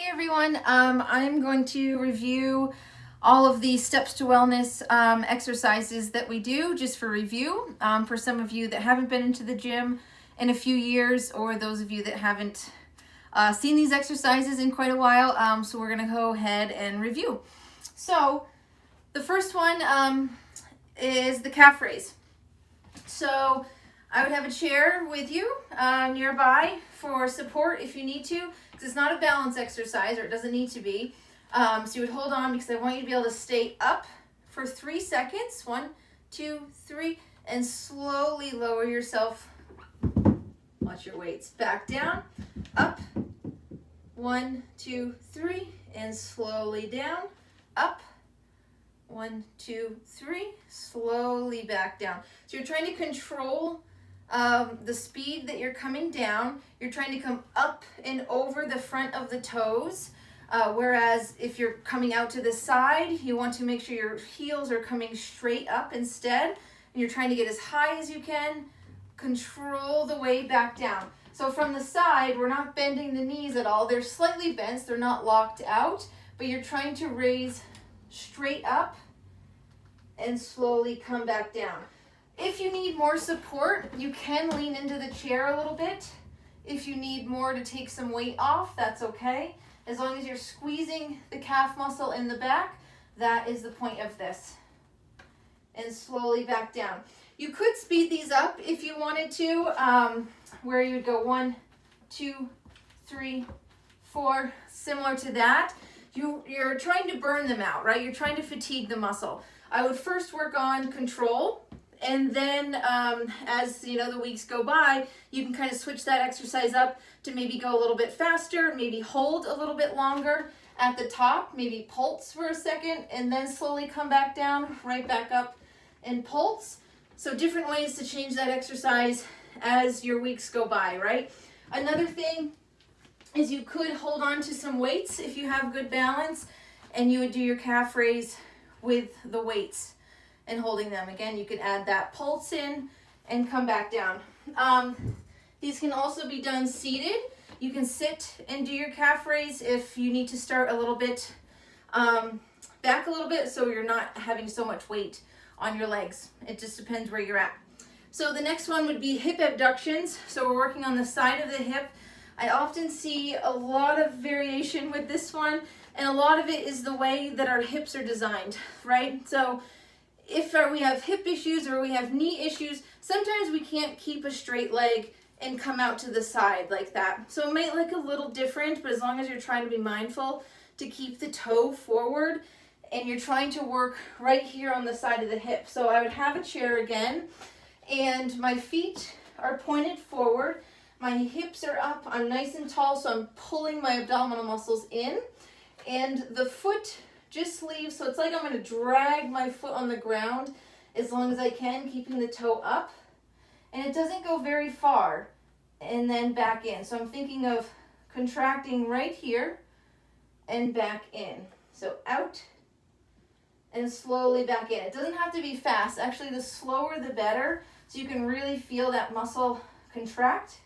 everyone. I'm going to review all of the Steps to Wellness exercises that we do just for review for some of you that haven't been into the gym in a few years, or those of you that haven't seen these exercises in quite a while. So we're going to go ahead and review. So the first one is the calf raise. So I would have a chair with you nearby for support if you need to, because it's not a balance exercise, or it doesn't need to be. So you would hold on, because I want you to be able to stay up for 3 seconds. 1, 2, 3, and slowly lower yourself. Watch your weights. Back down, up. 1, 2, 3, and slowly down, up. 1, 2, 3, slowly back down. So you're trying to control the speed that you're coming down. You're trying to come up and over the front of the toes. Whereas if you're coming out to the side, you want to make sure your heels are coming straight up instead. And you're trying to get as high as you can. Control the way back down. So from the side, we're not bending the knees at all. They're slightly bent, they're not locked out, but you're trying to raise straight up and slowly come back down. If you need more support, you can lean into the chair a little bit. If you need more to take some weight off, that's okay. As long as you're squeezing the calf muscle in the back, that is the point of this. And slowly back down. You could speed these up if you wanted to, where you would go 1, 2, 3, 4, similar to that. You're trying to burn them out, right? You're trying to fatigue the muscle. I would first work on control, and then as the weeks go by, you can kind of switch that exercise up to maybe go a little bit faster, maybe hold a little bit longer at the top, maybe pulse for a second, and then slowly come back down, right back up and pulse. So different ways to change that exercise as your weeks go by, right? Another thing is you could hold on to some weights if you have good balance, and you would do your calf raise with the weights and holding them. Again, you can add that pulse in and come back down. These can also be done seated. You can sit and do your calf raise if you need to start a little bit back a little bit, so you're not having so much weight on your legs. It just depends where you're at. So the next one would be hip abductions. So we're working on the side of the hip. I often see a lot of variation with this one, and a lot of it is the way that our hips are designed, right? So if we have hip issues or we have knee issues, sometimes we can't keep a straight leg and come out to the side like that. So it might look a little different, but as long as you're trying to be mindful to keep the toe forward, and you're trying to work right here on the side of the hip. So I would have a chair again, and my feet are pointed forward. My hips are up, I'm nice and tall, so I'm pulling my abdominal muscles in, and the foot just leaves, so it's like I'm gonna drag my foot on the ground as long as I can, keeping the toe up, and it doesn't go very far, and then back in. So I'm thinking of contracting right here and back in. So out and slowly back in. It doesn't have to be fast. Actually, the slower the better, so you can really feel that muscle contract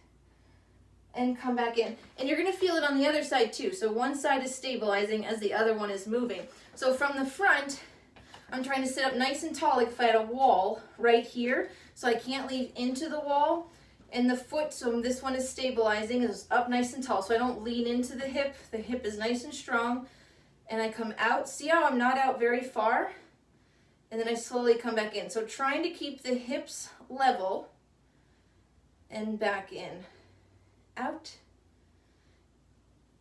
and come back in. And you're gonna feel it on the other side too. So one side is stabilizing as the other one is moving. So from the front, I'm trying to sit up nice and tall, like if I had a wall right here, so I can't lean into the wall. And the foot, so this one is stabilizing, is up nice and tall, so I don't lean into the hip. The hip is nice and strong. And I come out. See how I'm not out very far? And then I slowly come back in. So trying to keep the hips level and back in. Out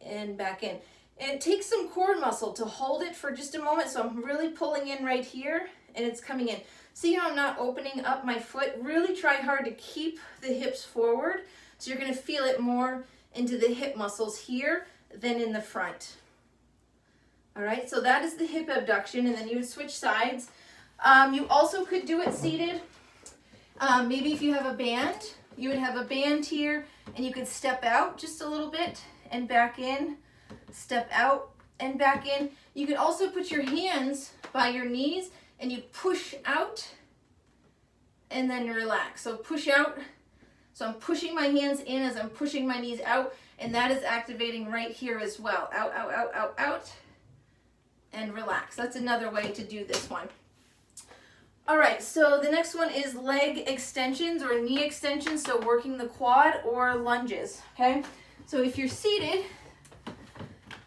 and back in. And it takes some core muscle to hold it for just a moment. So I'm really pulling in right here, and it's coming in. See how I'm not opening up my foot? Really try hard to keep the hips forward. So you're going to feel it more into the hip muscles here than in the front. All right, so that is the hip abduction, and then you would switch sides. You also could do it seated. Maybe if you have a band, you would have a band here, and you could step out just a little bit and back in, step out and back in. You could also put your hands by your knees, and you push out and then relax. So push out. So I'm pushing my hands in as I'm pushing my knees out, And that is activating right here as well. Out, out, out, out, out, and relax. That's another way to do this one. All right, so the next one is leg extensions or knee extensions, so working the quad or lunges, okay? So if you're seated,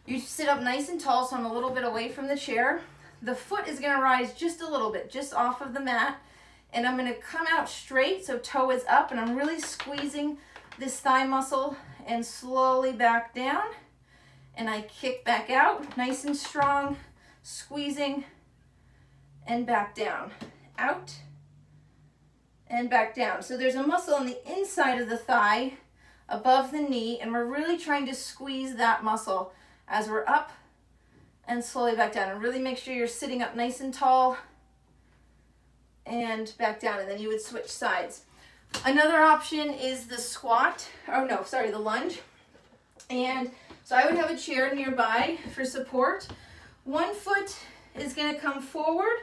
you sit up nice and tall, so I'm a little bit away from the chair. The foot is gonna rise just a little bit, just off of the mat, and I'm gonna come out straight, so toe is up, and I'm really squeezing this thigh muscle and slowly back down, and I kick back out, nice and strong, squeezing, and back down. Out and back down. So there's a muscle on the inside of the thigh above the knee, and we're really trying to squeeze that muscle as we're up and slowly back down. And really make sure you're sitting up nice and tall and back down, and then you would switch sides. Another option is the squat, the lunge. And so I would have a chair nearby for support. One foot is going to come forward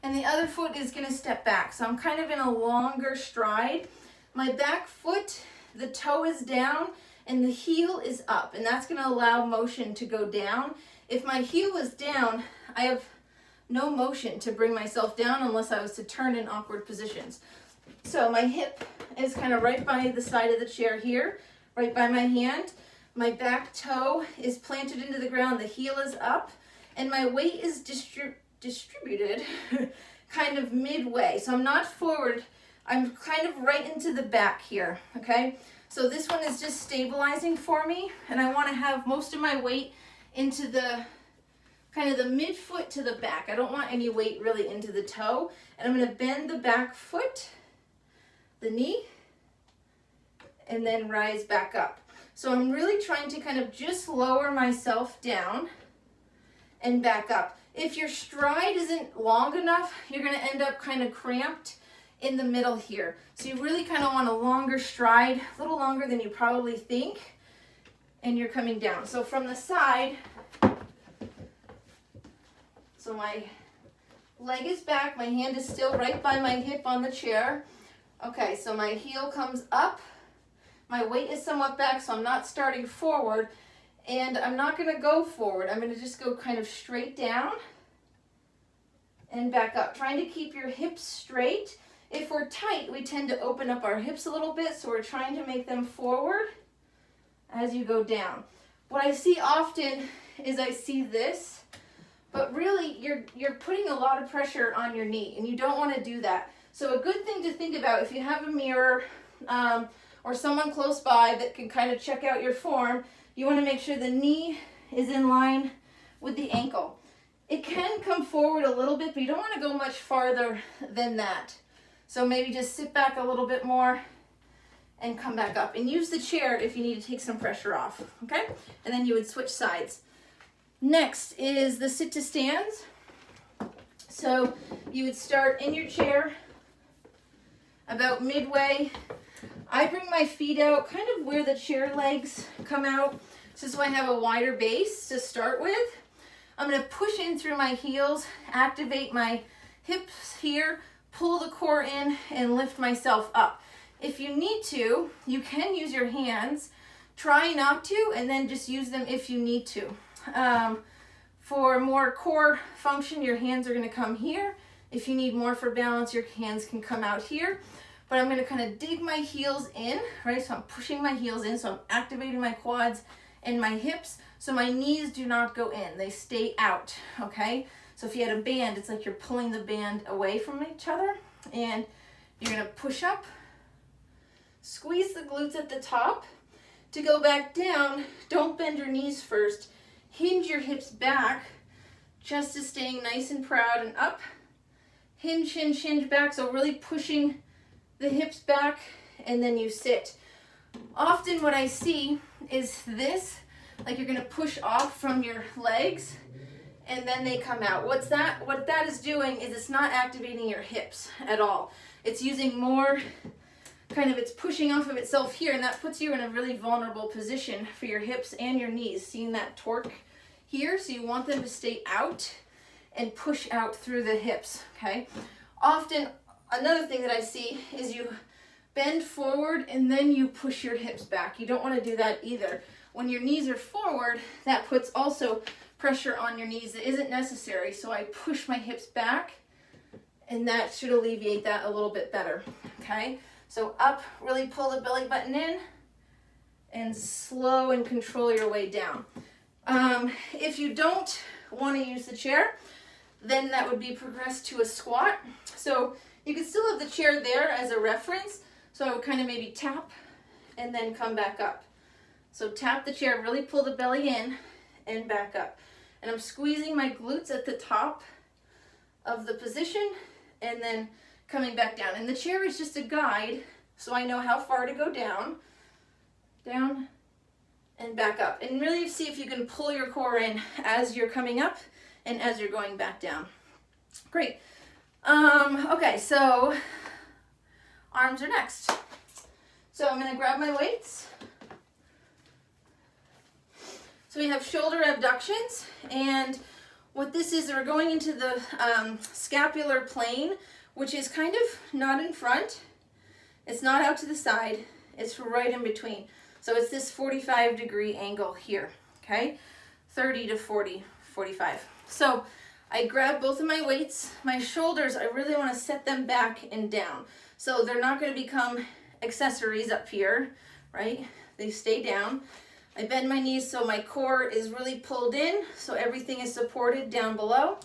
and the other foot is going to step back. So I'm kind of in a longer stride. My back foot, the toe is down and the heel is up, and that's going to allow motion to go down. If my heel is down, I have no motion to bring myself down unless I was to turn in awkward positions. So my hip is kind of right by the side of the chair here, right by my hand. My back toe is planted into the ground, the heel is up, and my weight is distributed kind of midway. So I'm not forward, I'm kind of right into the back here, okay? So this one is just stabilizing for me, and I want to have most of my weight into the kind of the midfoot to the back. I don't want any weight really into the toe, and I'm going to bend the back foot, the knee, and then rise back up. So I'm really trying to kind of just lower myself down and back up. If your stride isn't long enough, you're going to end up kind of cramped in the middle here. So you really kind of want a longer stride, a little longer than you probably think, and you're coming down. So from the side, so my leg is back, my hand is still right by my hip on the chair. Okay, so my heel comes up, my weight is somewhat back, so I'm not starting forward, and I'm not going to go forward. I'm going to just go kind of straight down and back up, trying to keep your hips straight. If we're tight, we tend to open up our hips a little bit, so we're trying to make them forward as you go down. What I see often is I see this, but really you're putting a lot of pressure on your knee, and you don't want to do that. So a good thing to think about, if you have a mirror or someone close by that can kind of check out your form, you want to make sure the knee is in line with the ankle. It can come forward a little bit, but you don't want to go much farther than that. So maybe just sit back a little bit more and come back up. And use the chair if you need to take some pressure off, okay? And then you would switch sides. Next is the sit to stands. So you would start in your chair about midway. I bring my feet out kind of where the chair legs come out, so I have a wider base to start with. I'm going to push in through my heels, activate my hips here, pull the core in, and lift myself up. If you need to, you can use your hands. Try not to, and then just use them if you need to. For more core function, your hands are going to come here. If you need more for balance, your hands can come out here. But I'm going to kind of dig my heels in, right? So I'm pushing my heels in, so I'm activating my quads and my hips, so my knees do not go in. They stay out, okay? So if you had a band, it's like you're pulling the band away from each other, and you're going to push up, squeeze the glutes at the top. To go back down, don't bend your knees first. Hinge your hips back, chest is staying nice and proud and up. Hinge, hinge, hinge back, so really pushing the hips back, and then you sit. Often what I see is this, like you're going to push off from your legs and then they come out. What that is doing is it's not activating your hips at all. It's using more it's pushing off of itself here, and that puts you in a really vulnerable position for your hips and your knees. Seeing that torque here, so you want them to stay out and push out through the hips, okay? Often, another thing that I see is you bend forward and then you push your hips back. You don't want to do that either. when your knees are forward, that puts also pressure on your knees that isn't necessary. So I push my hips back, and that should alleviate that a little bit better, okay? So up, really pull the belly button in, and slow and control your way down. If you don't want to use the chair, then that would be progressed to a squat. So you can still have the chair there as a reference. So I would kind of maybe tap and then come back up. So tap the chair, really pull the belly in and back up. And I'm squeezing my glutes at the top of the position and then coming back down. And the chair is just a guide, so I know how far to go down, down, and back up. And really see if you can pull your core in as you're coming up and as you're going back down. Great. Okay, so arms are next. So I'm going to grab my weights. So we have shoulder abductions, and what this is, we're going into the scapular plane, which is kind of not in front. It's not out to the side. It's right in between. So it's this 45-degree angle here, okay? 30 to 40, 45. So I grab both of my weights. My shoulders, I really want to set them back and down. So they're not going to become accessories up here, right? They stay down. I bend my knees so my core is really pulled in, so everything is supported down below.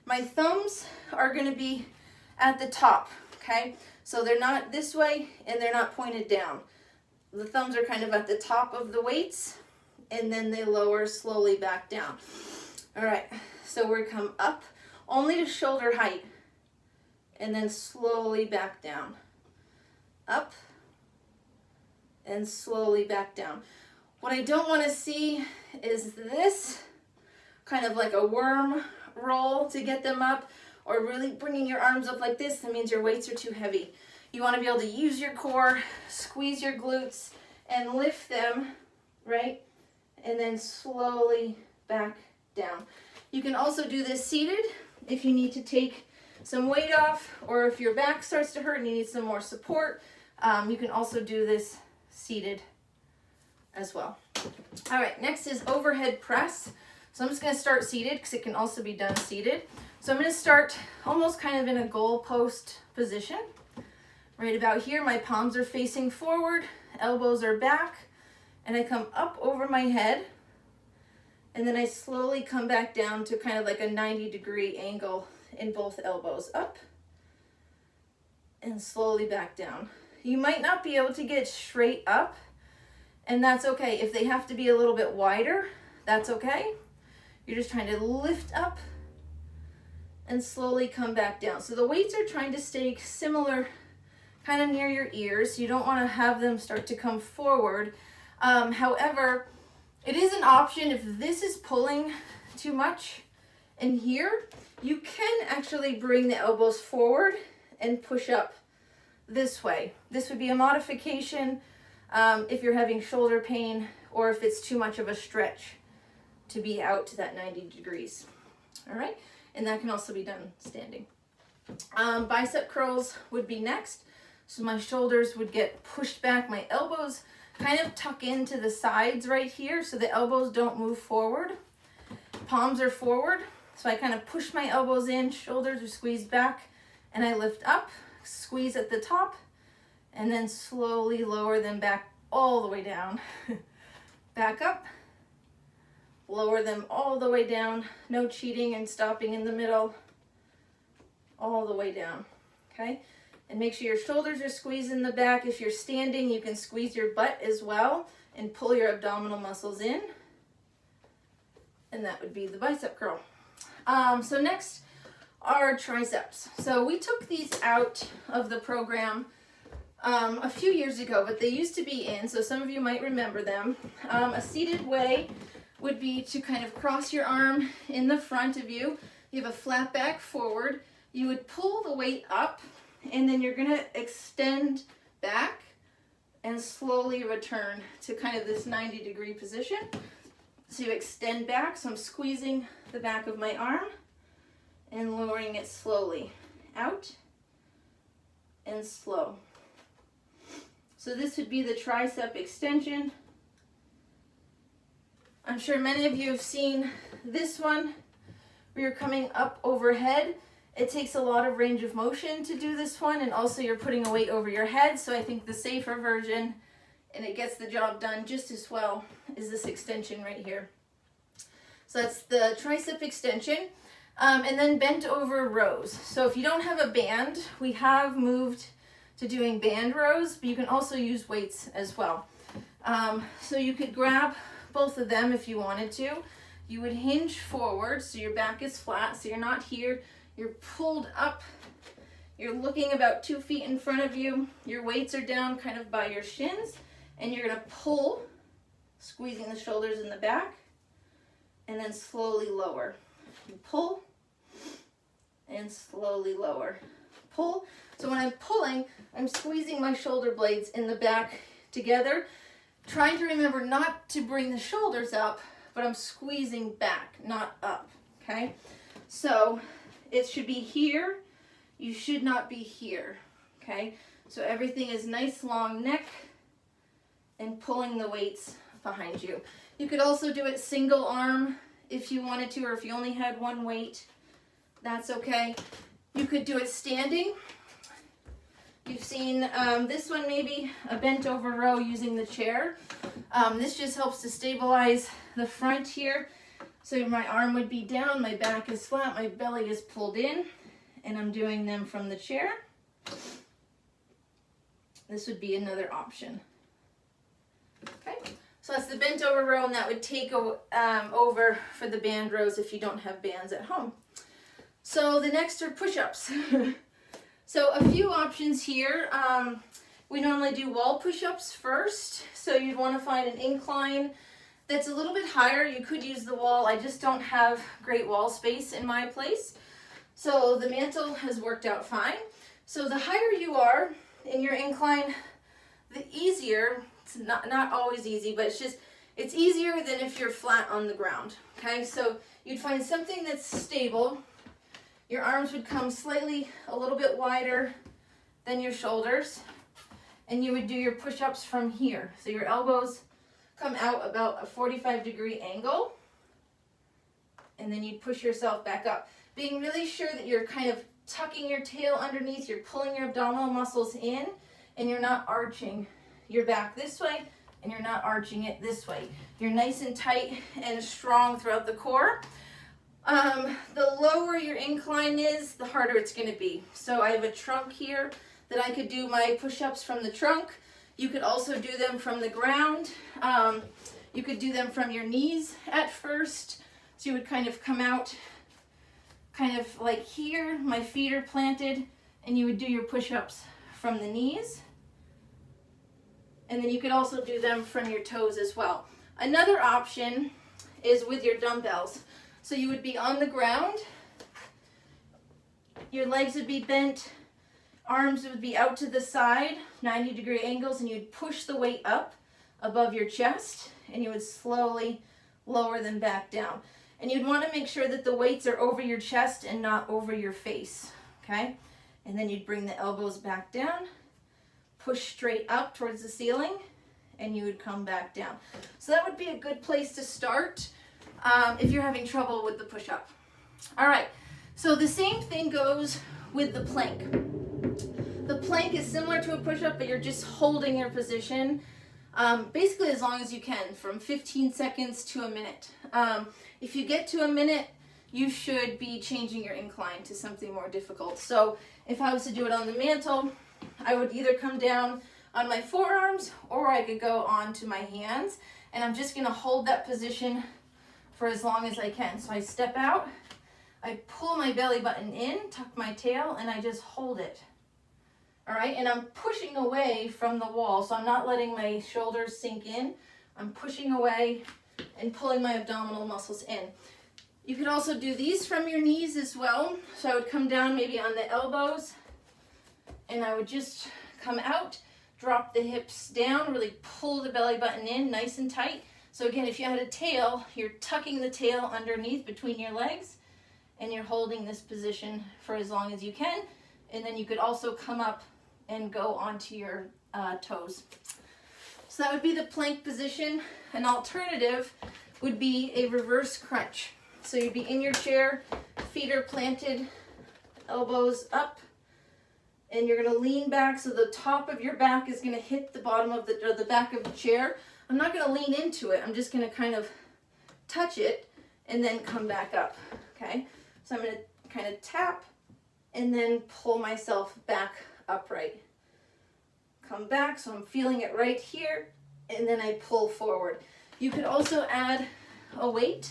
My thumbs are going to be at the top, okay? So they're not this way and they're not pointed down. The thumbs are kind of at the top of the weights, and then they lower slowly back down. All right, so we come up only to shoulder height, and then slowly back down. Up, and slowly back down. What I don't want to see is this, kind of like a worm roll to get them up, or really bringing your arms up like this. That means your weights are too heavy. You want to be able to use your core, squeeze your glutes, and lift them, right? And then slowly back down. You can also do this seated if you need to take some weight off, or if your back starts to hurt and you need some more support. You can also do this seated as well. All right, next is overhead press. So I'm just going to start seated because it can also be done seated. So I'm going to start almost kind of in a goalpost position. Right about here, my palms are facing forward, elbows are back, and I come up over my head, and then I slowly come back down to kind of like a 90-degree angle in both elbows, up and slowly back down. You might not be able to get straight up, and that's okay. If they have to be a little bit wider, that's okay. You're just trying to lift up and slowly come back down. So the weights are trying to stay similar, kind of near your ears. You don't want to have them start to come forward. However, it is an option if this is pulling too much in here, you can actually bring the elbows forward and push up this way. This would be a modification if you're having shoulder pain, or if it's too much of a stretch to be out to that 90 degrees. All right, and that can also be done standing. Bicep curls would be next. So my shoulders would get pushed back, my elbows kind of tuck into the sides right here so the elbows don't move forward. Palms are forward, so I kind of push my elbows in, shoulders are squeezed back, and I lift up, squeeze at the top, and then slowly lower them back all the way down. Back up, lower them all the way down, no cheating and stopping in the middle, all the way down, okay? And make sure your shoulders are squeezed in the back. If you're standing, you can squeeze your butt as well and pull your abdominal muscles in. And that would be the bicep curl. So next are triceps. So we took these out of the program a few years ago, but they used to be in, so some of you might remember them. A seated way would be to kind of cross your arm in the front of you. You have a flat back forward. You would pull the weight up, and then you're going to extend back and slowly return to kind of this 90-degree position. So you extend back, so I'm squeezing the back of my arm and lowering it slowly out and slow. So this would be the tricep extension I'm sure many of you have seen this one where you're coming up overhead. It takes a lot of range of motion to do this one, and also you're putting a weight over your head. So I think the safer version, and it gets the job done just as well, is this extension right here. So that's the tricep extension. And then bent over rows. So if you don't have a band, we have moved to doing band rows, but you can also use weights as well. So you could grab both of them if you wanted to. You would hinge forward so your back is flat, so you're not here. You're pulled up. You're looking about 2 feet in front of you. Your weights are down kind of by your shins, and you're going to pull, squeezing the shoulders in the back, and then slowly lower. You pull and slowly lower. Pull. So when I'm pulling, I'm squeezing my shoulder blades in the back together, trying to remember not to bring the shoulders up, but I'm squeezing back, not up, okay? So it should be here. You should not be here, okay? So everything is nice long neck and pulling the weights behind you. You could also do it single arm if you wanted to, or if you only had one weight, that's okay. You could do it standing. You've seen this one, maybe a bent over row using the chair. This just helps to stabilize the front here. So my arm would be down, my back is flat, my belly is pulled in, and I'm doing them from the chair. This would be another option. Okay, so that's the bent over row, and that would take over for the band rows if you don't have bands at home. So the next are push-ups. So a few options here. We normally do wall push-ups first. So you'd want to find an incline that's a little bit higher. You could use the wall. I just don't have great wall space in my place. So the mantle has worked out fine. So the higher you are in your incline, the easier. It's not always easy, but it's easier than if you're flat on the ground. Okay, so you'd find something that's stable. Your arms would come slightly a little bit wider than your shoulders, and you would do your push-ups from here. So your elbows come out about a 45-degree angle, and then you push yourself back up. Being really sure that you're kind of tucking your tail underneath, you're pulling your abdominal muscles in, and you're not arching your back this way, and you're not arching it this way. You're nice and tight and strong throughout the core. The lower your incline is, the harder it's going to be. So I have a trunk here that I could do my push-ups from the trunk. You could also do them from the ground. You could do them from your knees at first. So you would kind of come out kind of like here. My feet are planted, and you would do your push-ups from the knees. And then you could also do them from your toes as well. Another option is with your dumbbells. So you would be on the ground, your legs would be bent, arms would be out to the side, 90-degree angles, and you'd push the weight up above your chest, and you would slowly lower them back down. And you'd want to make sure that the weights are over your chest and not over your face, okay? And then you'd bring the elbows back down, push straight up towards the ceiling, and you would come back down. So that would be a good place to start if you're having trouble with the push-up. All right, so the same thing goes with the plank. The plank is similar to a push-up, but you're just holding your position basically as long as you can, from 15 seconds to a minute. If you get to a minute, you should be changing your incline to something more difficult. So if I was to do it on the mantle, I would either come down on my forearms, or I could go onto my hands, and I'm just going to hold that position for as long as I can. So I step out, I pull my belly button in, tuck my tail, and I just hold it. All right, and I'm pushing away from the wall, so I'm not letting my shoulders sink in. I'm pushing away and pulling my abdominal muscles in. You could also do these from your knees as well. So I would come down maybe on the elbows, and I would just come out, drop the hips down, really pull the belly button in nice and tight. So again, if you had a tail, you're tucking the tail underneath between your legs, and you're holding this position for as long as you can. And then you could also come up and go onto your toes. So that would be the plank position. An alternative would be a reverse crunch. So you'd be in your chair, feet are planted, elbows up, and you're gonna lean back so the top of your back is gonna hit the bottom of the back of the chair. I'm not gonna lean into it, I'm just gonna kind of touch it and then come back up, okay? So I'm gonna kind of tap and then pull myself back upright. Come back, so I'm feeling it right here, and then I pull forward. You could also add a weight.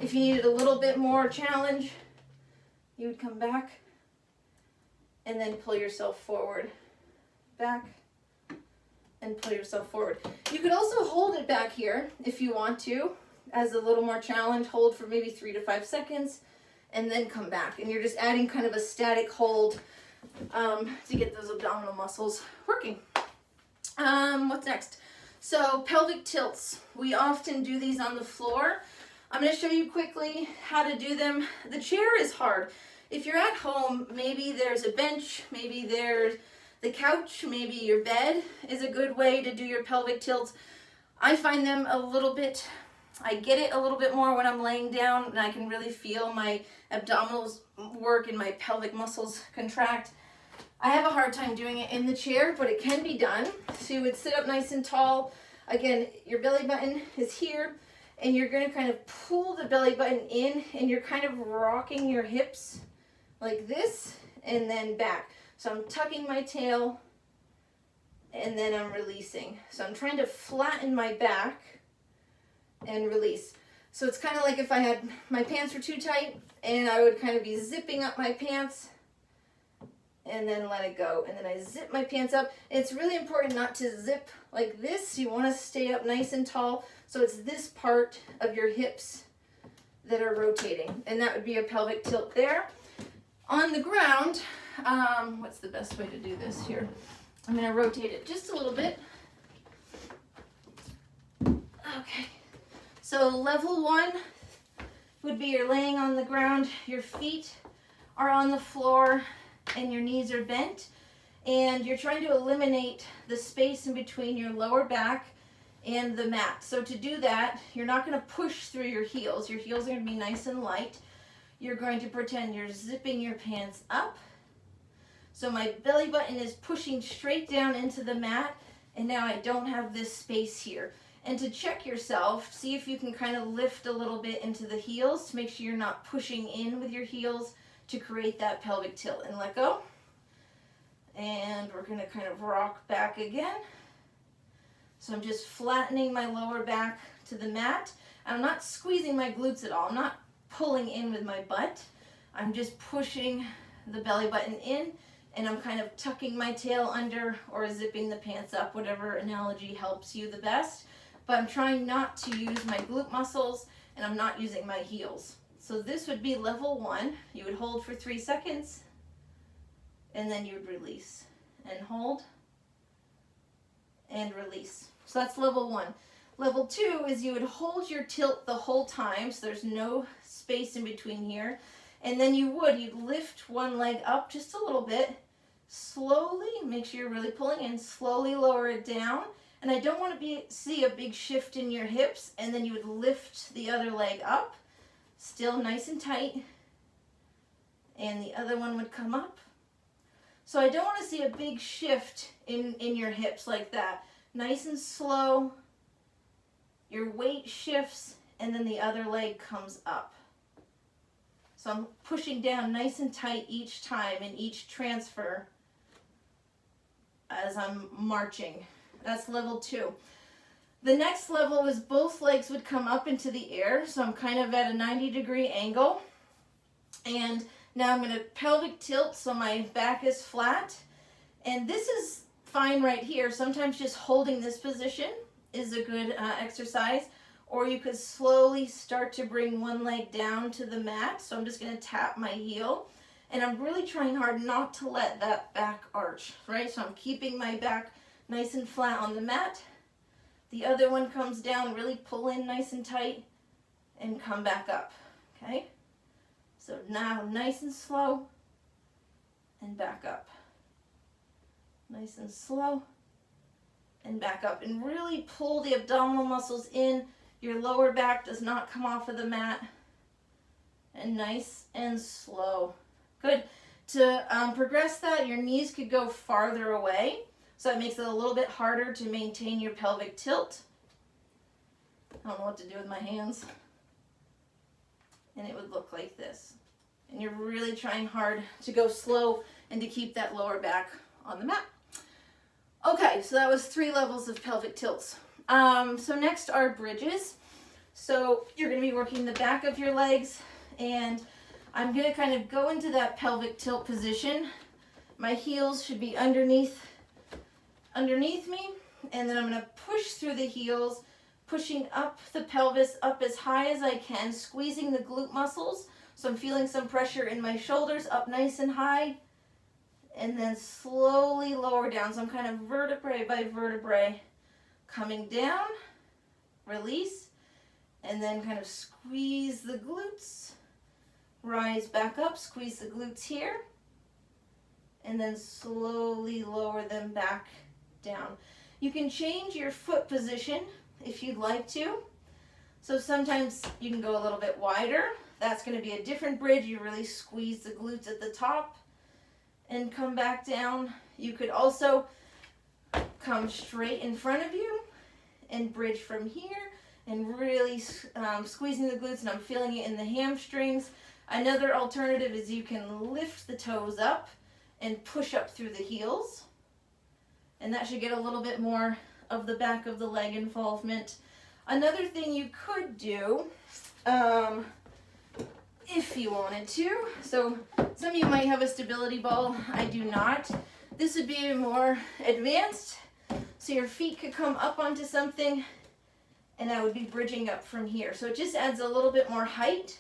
If you needed a little bit more challenge, you would come back and then pull yourself forward, back, and pull yourself forward. You could also hold it back here if you want to, as a little more challenge. Hold for maybe 3 to 5 seconds, and then come back. And you're just adding kind of a static hold to get those abdominal muscles working. What's next? So pelvic tilts. We often do these on the floor. I'm going to show you quickly how to do them. The chair is hard. If you're at home, maybe there's a bench, maybe there's the couch, maybe your bed is a good way to do your pelvic tilts. I find them a little bit, I get it a little bit more when I'm laying down, and I can really feel my abdominals work and my pelvic muscles contract. I have a hard time doing it in the chair, but it can be done. So you would sit up nice and tall. Again, your belly button is here, and you're going to kind of pull the belly button in, and you're kind of rocking your hips like this and then back. So I'm tucking my tail and then I'm releasing. So I'm trying to flatten my back and release. So it's kind of like if I had my pants were too tight, and I would kind of be zipping up my pants and then let it go. And then I zip my pants up. It's really important not to zip like this. You want to stay up nice and tall. So it's this part of your hips that are rotating. And that would be a pelvic tilt there. On the ground, what's the best way to do this here? I'm going to rotate it just a little bit. Okay. So level 1 would be you're laying on the ground, your feet are on the floor, and your knees are bent, and you're trying to eliminate the space in between your lower back and the mat. So to do that, you're not going to push through your heels. Your heels are going to be nice and light. You're going to pretend you're zipping your pants up. So my belly button is pushing straight down into the mat, and now I don't have this space here. And to check yourself, see if you can kind of lift a little bit into the heels to make sure you're not pushing in with your heels to create that pelvic tilt. And let go. And we're going to kind of rock back again. So I'm just flattening my lower back to the mat. I'm not squeezing my glutes at all. I'm not pulling in with my butt. I'm just pushing the belly button in, and I'm kind of tucking my tail under or zipping the pants up, whatever analogy helps you the best. But I'm trying not to use my glute muscles, and I'm not using my heels. So this would be level 1. You would hold for 3 seconds, and then you would release and hold and release. So that's level 1. Level 2 is you would hold your tilt the whole time, so there's no space in between here. And then you'd lift one leg up just a little bit, slowly, make sure you're really pulling in, slowly lower it down. And I don't want to see a big shift in your hips, and then you would lift the other leg up, still nice and tight, and the other one would come up. So I don't want to see a big shift in your hips like that. Nice and slow, your weight shifts, and then the other leg comes up. So I'm pushing down nice and tight each time in each transfer as I'm marching. That's level 2. The next level is both legs would come up into the air. So I'm kind of at a 90-degree angle. And now I'm going to pelvic tilt so my back is flat. And this is fine right here. Sometimes just holding this position is a good exercise. Or you could slowly start to bring one leg down to the mat. So I'm just going to tap my heel. And I'm really trying hard not to let that back arch, right? So I'm keeping my back nice and flat on the mat. The other one comes down, really pull in nice and tight, and come back up, okay? So now nice and slow, and back up. Nice and slow, and back up. And really pull the abdominal muscles in. your lower back does not come off of the mat. And nice and slow. Good. To progress that, your knees could go farther away. So it makes it a little bit harder to maintain your pelvic tilt. I don't know what to do with my hands. And it would look like this. And you're really trying hard to go slow and to keep that lower back on the mat. Okay, so that was 3 levels of pelvic tilts. So next are bridges. So you're going to be working the back of your legs, and I'm going to kind of go into that pelvic tilt position. My heels should be underneath me, and then I'm going to push through the heels, pushing up the pelvis up as high as I can, squeezing the glute muscles. So I'm feeling some pressure in my shoulders up nice and high, and then slowly lower down. So I'm kind of vertebrae by vertebrae coming down, release, and then kind of squeeze the glutes, rise back up, squeeze the glutes here, and then slowly lower them back down. You can change your foot position if you'd like to. So sometimes you can go a little bit wider. That's going to be a different bridge. You really squeeze the glutes at the top and come back down. You could also come straight in front of you and bridge from here and really squeezing the glutes, and I'm feeling it in the hamstrings. Another alternative is you can lift the toes up and push up through the heels, and that should get a little bit more of the back of the leg involvement. Another thing you could do, if you wanted to, so some of you might have a stability ball, I do not. This would be more advanced, so your feet could come up onto something, and I would be bridging up from here. So it just adds a little bit more height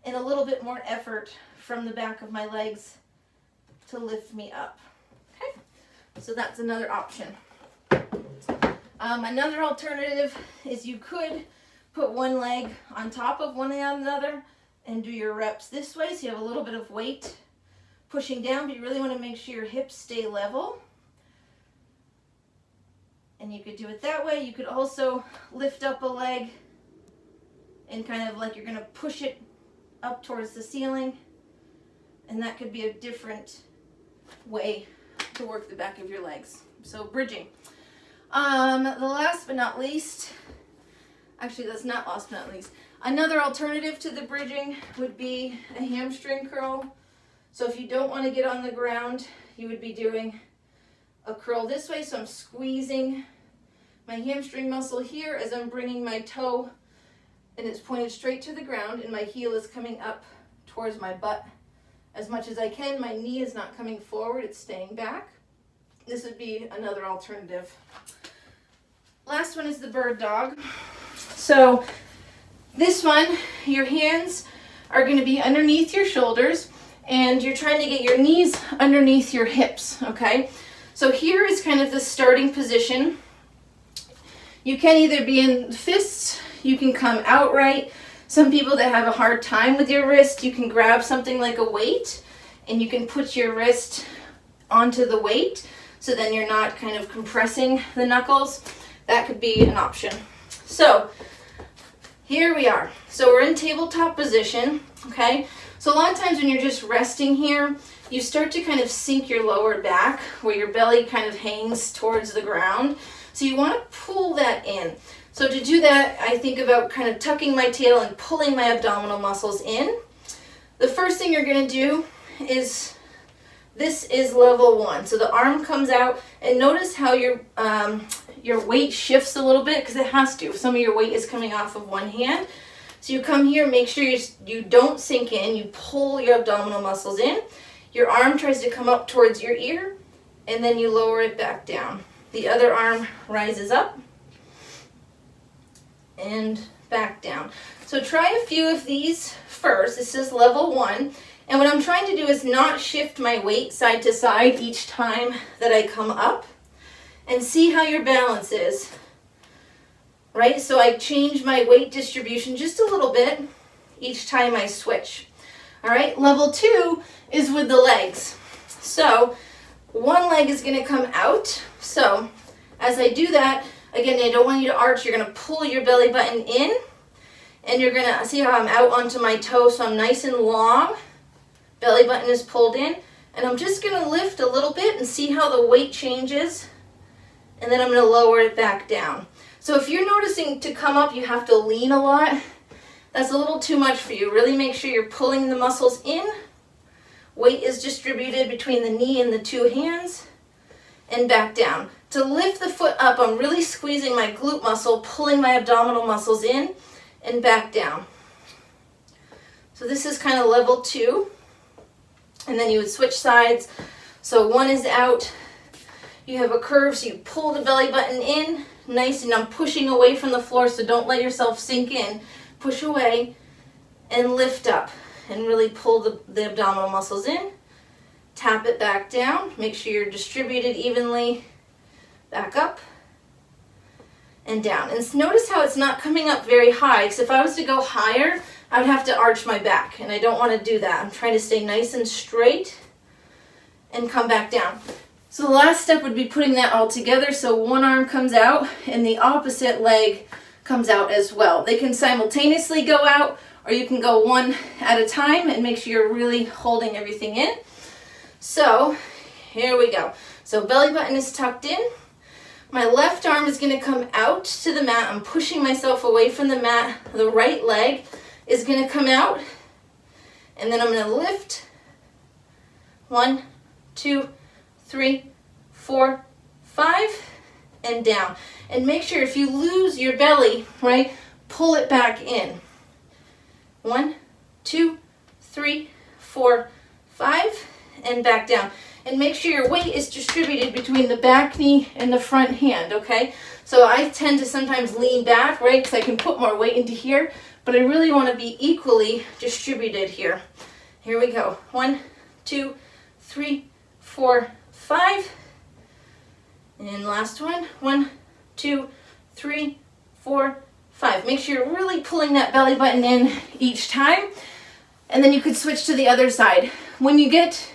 and a little bit more effort from the back of my legs to lift me up. Okay, so that's another option. Another alternative is you could put one leg on top of one another and do your reps this way, so you have a little bit of weight pushing down, but you really want to make sure your hips stay level. And you could do it that way. You could also lift up a leg and kind of like you're going to push it up towards the ceiling, and that could be a different way to work the back of your legs. So bridging. The last but not least, actually that's not last but not least, another alternative to the bridging would be a hamstring curl. So if you don't want to get on the ground, you would be doing a curl this way. So I'm squeezing my hamstring muscle here as I'm bringing my toe, and it's pointed straight to the ground, and my heel is coming up towards my butt as much as I can. My knee is not coming forward, it's staying back. This would be another alternative. Last one is the bird dog. So this one, your hands are going to be underneath your shoulders, and you're trying to get your knees underneath your hips, okay? So here is kind of the starting position. You can either be in fists, you can come outright. Some people that have a hard time with your wrist, you can grab something like a weight and you can put your wrist onto the weight, so then you're not kind of compressing the knuckles. That could be an option. So here we are. So we're in tabletop position, okay? So a lot of times when you're just resting here, you start to kind of sink your lower back where your belly kind of hangs towards the ground. So you want to pull that in. So to do that, I think about kind of tucking my tail and pulling my abdominal muscles in. The first thing you're going to do is, this is level 1. So the arm comes out, and notice how your weight shifts a little bit, because it has to. Some of your weight is coming off of one hand. So you come here, make sure you don't sink in. You pull your abdominal muscles in. Your arm tries to come up towards your ear, and then you lower it back down. The other arm rises up and back down. So try a few of these first. This is level 1. And what I'm trying to do is not shift my weight side to side each time that I come up, and see how your balance is. Right? So I change my weight distribution just a little bit each time I switch. All right? Level 2 is with the legs. So one leg is going to come out. So as I do that, Again, I don't want you to arch. You're going to pull your belly button in, and you're going to see how I'm out onto my toe, so I'm nice and long. Belly button is pulled in, and I'm just going to lift a little bit and see how the weight changes, and then I'm going to lower it back down. So if you're noticing to come up, you have to lean a lot. That's a little too much for you. Really make sure you're pulling the muscles in. Weight is distributed between the knee and the two hands, and back down. To lift the foot up, I'm really squeezing my glute muscle, pulling my abdominal muscles in, and back down. So this is kind of level 2. And then you would switch sides. So one is out. You have a curve, so you pull the belly button in, nice, and I'm pushing away from the floor, so don't let yourself sink in. Push away and lift up and really pull the abdominal muscles in. Tap it back down. Make sure you're distributed evenly. Back up and down. And notice how it's not coming up very high, because if I was to go higher, I would have to arch my back, and I don't want to do that. I'm trying to stay nice and straight and come back down. So the last step would be putting that all together, so one arm comes out and the opposite leg comes out as well. They can simultaneously go out, or you can go one at a time and make sure you're really holding everything in. So here we go. So belly button is tucked in. My left arm is going to come out to the mat. I'm pushing myself away from the mat. The right leg is going to come out, and then I'm going to lift. 1, 2, 3, 4, 5, and down. And make sure if you lose your belly, right, pull it back in. 1, 2, 3, 4, 5, and back down. And make sure your weight is distributed between the back knee and the front hand, okay? So I tend to sometimes lean back, right, because I can put more weight into here, but I really want to be equally distributed here. Here we go. 1, 2, 3, 4, 5. And last one. 1, 2, 3, 4, 5. Make sure you're really pulling that belly button in each time. And then you could switch to the other side. When you get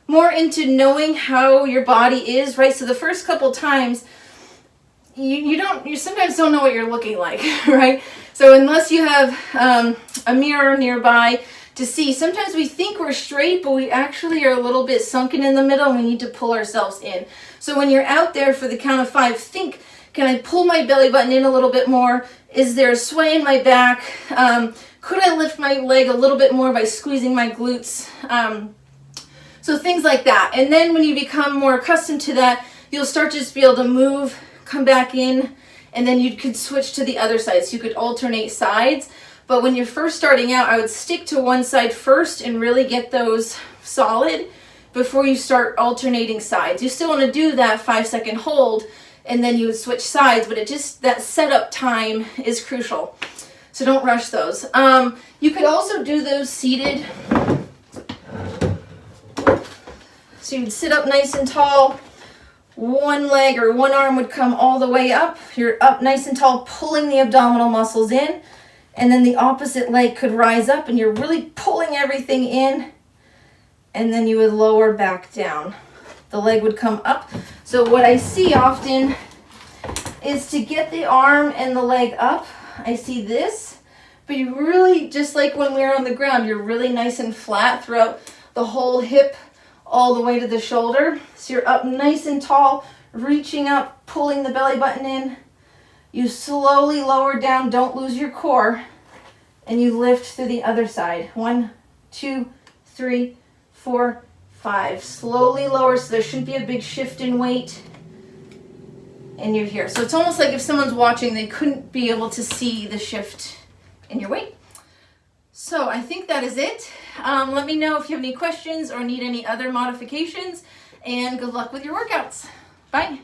more into knowing how your body is, right? So the first couple times, you sometimes don't know what you're looking like, right? So unless you have a mirror nearby to see, sometimes we think we're straight, but we actually are a little bit sunken in the middle, and we need to pull ourselves in. So when you're out there for the count of 5, think, can I pull my belly button in a little bit more? Is there a sway in my back? Could I lift my leg a little bit more by squeezing my glutes? So things like that. And then when you become more accustomed to that, you'll start to just be able to move, come back in, and then you could switch to the other side. So you could alternate sides. But when you're first starting out, I would stick to one side first and really get those solid before you start alternating sides. You still want to do that 5-second hold, and then you would switch sides, but that setup time is crucial. So don't rush those. You could also do those seated. So you'd sit up nice and tall. One leg or one arm would come all the way up. You're up nice and tall, pulling the abdominal muscles in. And then the opposite leg could rise up, and you're really pulling everything in. And then you would lower back down. The leg would come up. So what I see often is to get the arm and the leg up. I see this. But you really, just like when we're on the ground, you're really nice and flat throughout the whole hip, all the way to the shoulder. So you're up nice and tall, reaching up, pulling the belly button in. You slowly lower down, don't lose your core, and you lift through the other side. 1, 2, 3, 4, 5. Slowly lower, so there shouldn't be a big shift in weight. And you're here. So it's almost like if someone's watching, they couldn't be able to see the shift in your weight. So I think that is it. Let me know if you have any questions or need any other modifications, and good luck with your workouts. Bye.